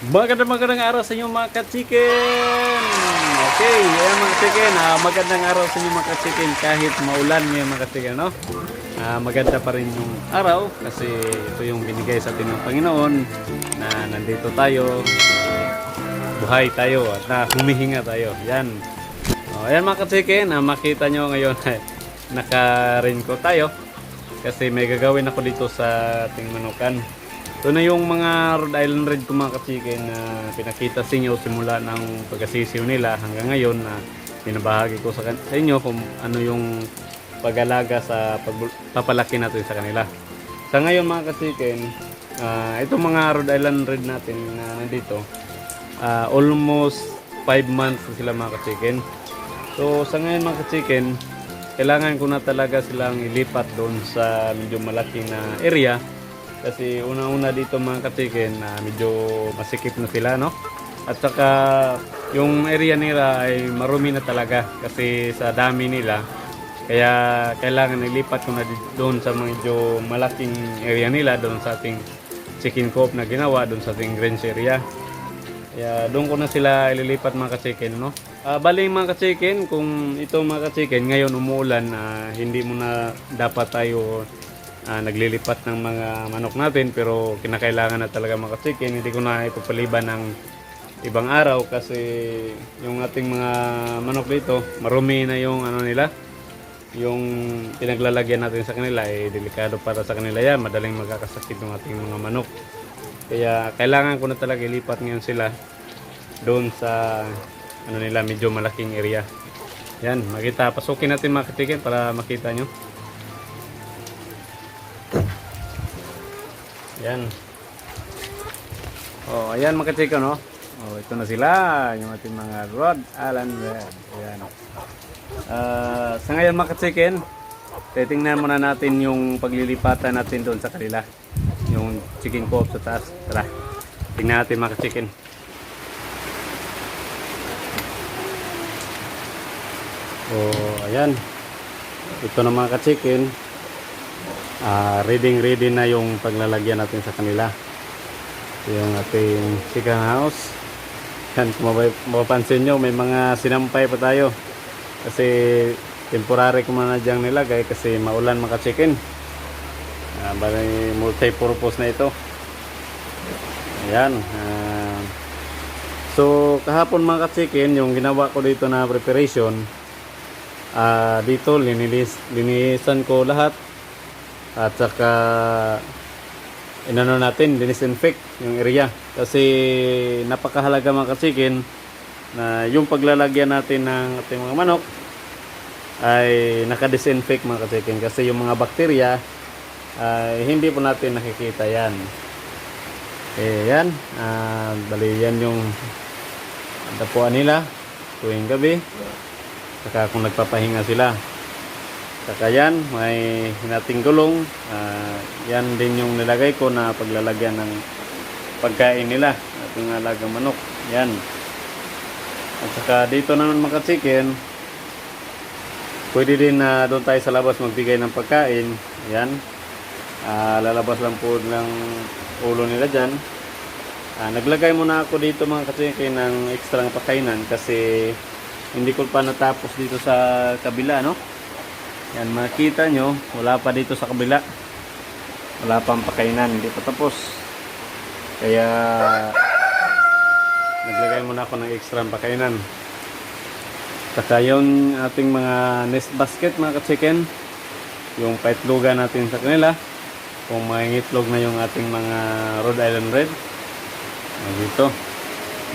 Magandang araw sa inyo mga ka-chicken. Okay, ayan mga ka-chicken, magandang araw sa inyo mga ka-chicken kahit maulan ngayon mga ka-chicken, no? Maganda pa rin yung araw kasi ito yung binigay sa atin ng Panginoon na nandito tayo, buhay tayo at na humihinga tayo. Yan. Ayan mga ka-chicken, makita nyo ngayon naka-raincoat tayo kasi may gagawin ako dito sa ating manukan. Ito na yung mga Rhode Island Red ko mga ka-chicken na pinakita sa inyo simula ng pagkasisiw nila hanggang ngayon na pinabahagi ko sa inyo kung ano yung pag-alaga sa pagpapalaki natin sa kanila. Sa ngayon mga ka-chicken, itong mga Rhode Island Red natin na nandito, almost 5 months na sila mga ka-chicken. So sa ngayon mga ka-chicken, kailangan ko na talaga silang ilipat doon sa medyo malaki na area. Kasi una-una dito mga ka-chicken medyo masikip na sila, no? At saka yung area nila ay marumi na talaga kasi sa dami nila. Kaya kailangan ilipat ko na doon sa medyo malaking area nila, doon sa ating chicken coop na ginawa, doon sa ating range area. Kaya doon ko na sila ililipat mga ka-chicken, no? Bali mga ka-chicken, kung ito mga ka-chicken ngayon umuulan, hindi mo na dapat tayo naglilipat ng mga manok natin, pero kinakailangan na talaga mga ka-chicken. Hindi ko na ipapaliban ng ibang araw kasi yung ating mga manok dito marumi na yung ano nila, yung pinaglalagyan natin sa kanila ay delikado para sa kanila yan, madaling magkakasakit yung ating mga manok. Kaya kailangan ko na talaga ilipat ngayon sila doon sa ano nila, medyo malaking area. Yan, makita, pasukin natin mga ka-chicken para makita nyo. Yan. Ayan mga ka-chicken, no? Ito na sila, yung ating mga Rhode Island Red. Ayan. Sa ngayon mga ka-chicken, titingnan muna natin yung paglilipatan natin doon sa kanila. Yung chicken coop sa taas. Tara, tingnan natin mga ka-chicken. Ayan. Ito na mga ka-chicken. Ready na yung paglalagyan natin sa kanila. Yung ating chicken house. Yan, kung mapapansin nyo, may mga sinampay pa tayo kasi temporary ko muna dyang nilagay kasi maulan mga chicken. Bali multi-purpose na ito. Ayan. So kahapon mga chicken, yung ginawa ko dito na preparation, dito linisan ko lahat. At saka inano natin, disinfect yung area kasi napakahalaga mga ka-chicken na yung paglalagyan natin ng ating mga manok ay naka-disinfect mga ka-chicken kasi yung mga bakterya ay hindi po natin nakikita yan. Yan, bali yan yung dapuan nila tuwing gabi saka kung nagpapahinga sila. Saka yan, may hinating gulong. Yan din yung nilagay ko na paglalagyan ng pagkain nila, ating alagang manok. Yan. At saka dito naman mga chicken, pwede din na doon tayo sa labas magbigay ng pagkain. Yan. Lalabas lang po ng ulo nila dyan. Naglagay muna ako dito mga chicken ng extra pakainan kasi hindi ko pa natapos dito sa kabila, no? Yan, makita nyo, wala pa dito sa kabila. Wala pang pakainan, hindi pa tapos. Kaya naglagay muna ako ng extra pakainan. Saka yung ating mga nest basket mga ka-chicken, yung paitlogan natin sa kanila, kung mangingitlog na yung ating mga Rhode Island Red. Dito,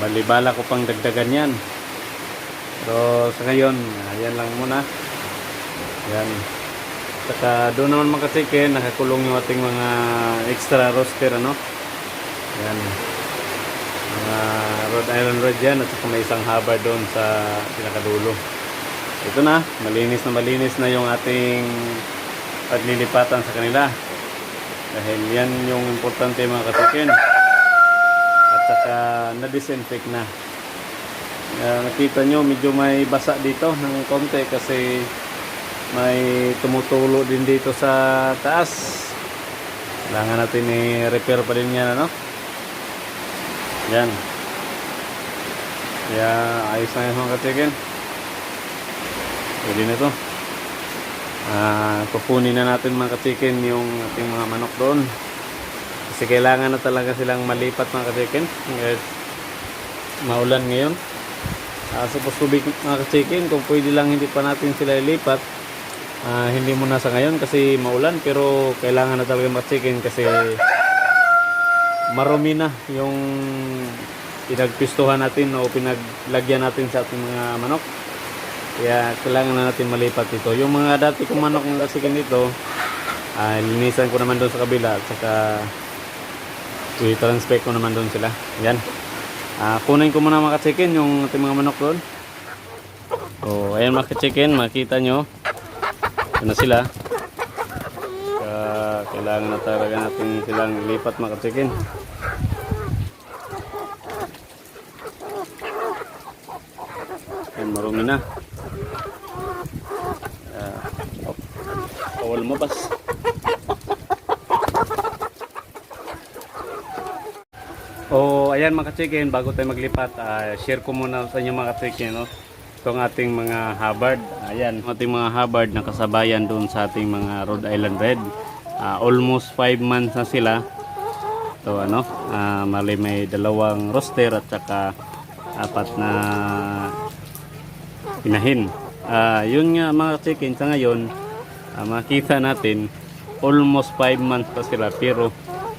balibala ko pang dagdagan yan. Pero sa ngayon, yan lang muna. Yan. Saka doon naman mga ka-chicken, nakakulong yung ating mga extra roster, ano? Yan. Mga Rhode Island Red yan, at saka may isang haba doon sa pinakadulo. Ito na, malinis na yung ating paglilipatan sa kanila. Dahil yan yung importante mga katikin. At saka na-disinfect na. Nakita nyo medyo may basa dito ng konti kasi may tumutulo din dito sa taas. Kailangan natin i-repair pa din yan, ano? Yan. Kaya ayos na yan mga katikin. Pwede na ito. Pupunin na natin mga katikin yung ating mga manok doon. Kasi kailangan na talaga silang malipat mga katikin. Maulan ngayon. Supposed to be mga ka-chicken, kung pwede lang hindi pa natin sila ilipat, hindi muna sa ngayon kasi maulan, pero kailangan na talaga mga ka-chicken kasi marumi na yung pinagpistuhan natin o pinaglagyan natin sa ating mga manok. Kaya kailangan na natin malipat ito. Yung mga dati kong manok mga ka-chicken dito, linisan ko naman doon sa kabila at saka i-transpect ko naman doon sila. Yan. Kunin ko muna mga ka-chicken yung ating mga manok doon. So, ayan mga ka-chicken, makita nyo. Ito na sila. Kailangan na talaga natin silang lipat mga ka-chicken. Ayan, marumi na. Bawal mo bas. Ayan mga ka-chicken, bago tayo maglipat, share ko muna sa inyo mga ka-chicken, no? Itong ating mga Hubbard. Ayan, ating mga Hubbard na kasabayan doon sa ating mga Rhode Island Red. Almost 5 months na sila. So ano, mali may 2 roster at saka 4 na inahin. Yun nga mga ka-chicken, sa ngayon, makita natin, almost 5 months pa sila pero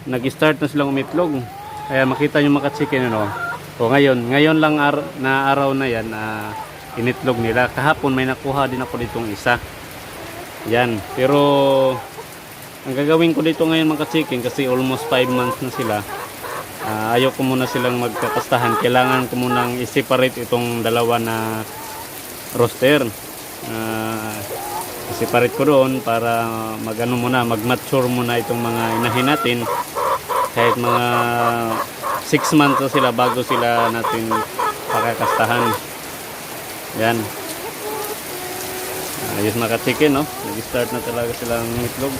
nag-start na silang umitlog. Kaya makita nyo mga ka-chicken, ano? So ngayon lang na araw na yan, initlog nila. Kahapon may nakuha din ako ditong isa. Yan. Pero ang gagawin ko dito ngayon mga ka-chicken, kasi almost 5 months na sila, ayaw ko muna silang magkakastahan. Kailangan ko munang i-separate itong 2 na roster. I-separate ko doon para mag-mature muna itong mga inahin natin. Kahit mga 6 months na sila bago sila natin pakakastahan. Yan. Ayos mga ka-chicken, no? Nag-start na talaga silang itlog.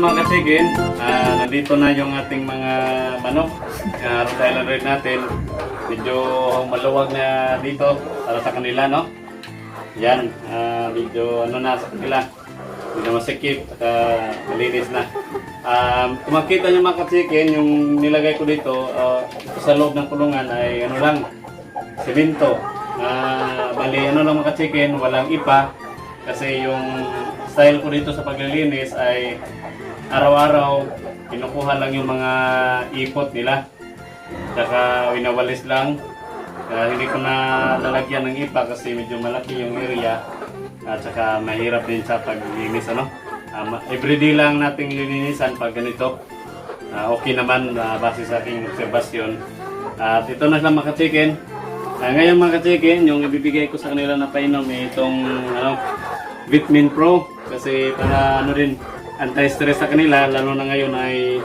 mga ka-chicken, nandito na yung ating mga manok. Rhode Island Red natin. Medyo maluwag na dito para sa kanila, no? Yan, medyo ano na sa kanila. Hindi na masikip at malinis na. Kung makita nyo mga ka-chicken, yung nilagay ko dito sa loob ng kulungan ay ano lang, simento. Bali ano lang mga ka-chicken, walang ipa. Kasi yung style ko dito sa paglilinis ay araw-araw kinukuha lang yung mga ipot nila. Tsaka winawalis lang. Hindi ko na lalagyan ng ipa kasi medyo malaki yung area. At saka mahirap din sa paglilinis, ano? Everyday lang nating lilinisan pag ganito. Okay naman base sa aking obserbasyon. At ito na lang mga ka-chicken. Ngayon mga ka-chicken, yung ibibigay ko sa kanila na painom itong Vitamin Pro. Kasi para ano rin, anti-stress sa kanila, lalo na ngayon ay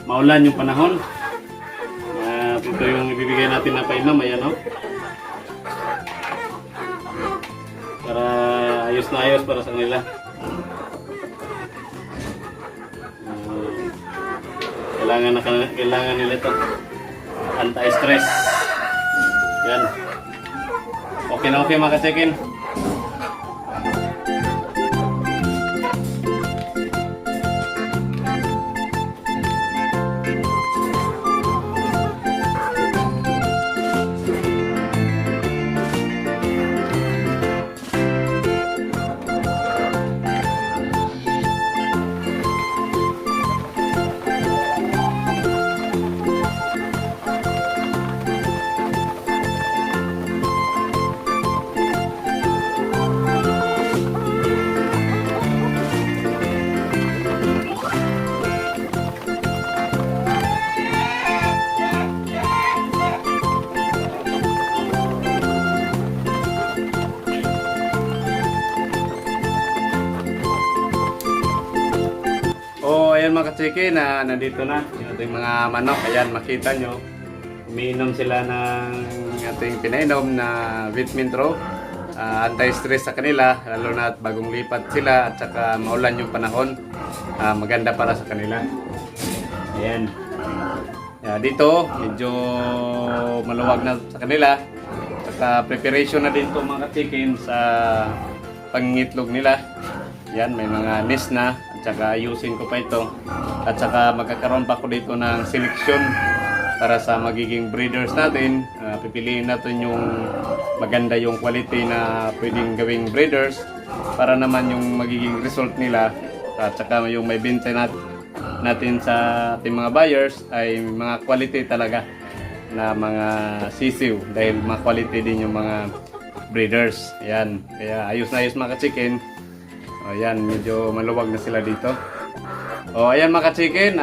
maulan yung panahon. Ito yung ibibigay natin na painom, ayan o. Para ayos na ayos para sa kanila. Kailangan nila ito. Anti-stress. Yan. Okay na okay mga ka-chicken. Ayan mga ka-chicken, nandito na yung ating mga manok. Ayan, makita nyo, umiinom sila ng ating pinainom na Vitamin Pro. Anti-stress sa kanila, lalo na at bagong lipat sila at saka maulan yung panahon. Maganda para sa kanila. Ayan. Dito, medyo maluwag na sa kanila. At preparation na din ito mga ka-chicken sa pangitlog nila. Yan, may mga nest na. Tsaka ayusin ko pa ito at saka magkakaroon pa ko dito ng selection para sa magiging breeders natin. Pipiliin natin yung maganda yung quality na pwedeng gawing breeders para naman yung magiging result nila at saka yung may benta natin sa ating mga buyers ay mga quality talaga na mga sisiw dahil mga quality din yung mga breeders. Ayan, kaya ayos na ayos mga ka-chicken. Ayan, medyo maluwag na sila dito. Ayan mga ka-chicken,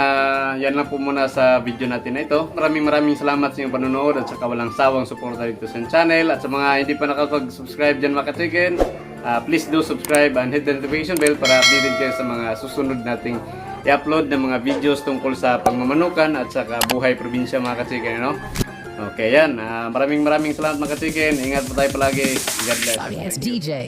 yan lang po muna sa video natin na ito. Maraming salamat sa inyong panonood at saka walang sawang suporta dito sa channel. At sa mga hindi pa nakapag-subscribe dyan mga ka-chicken, please do subscribe and hit the notification bell para updated kayo sa mga susunod nating i-upload ng mga videos tungkol sa pagmamanukan at saka buhay probinsya mga ka-chicken, no? Okay, yan. Maraming salamat mga ka-chicken. Ingat po tayo palagi. God bless. Yes, DJ.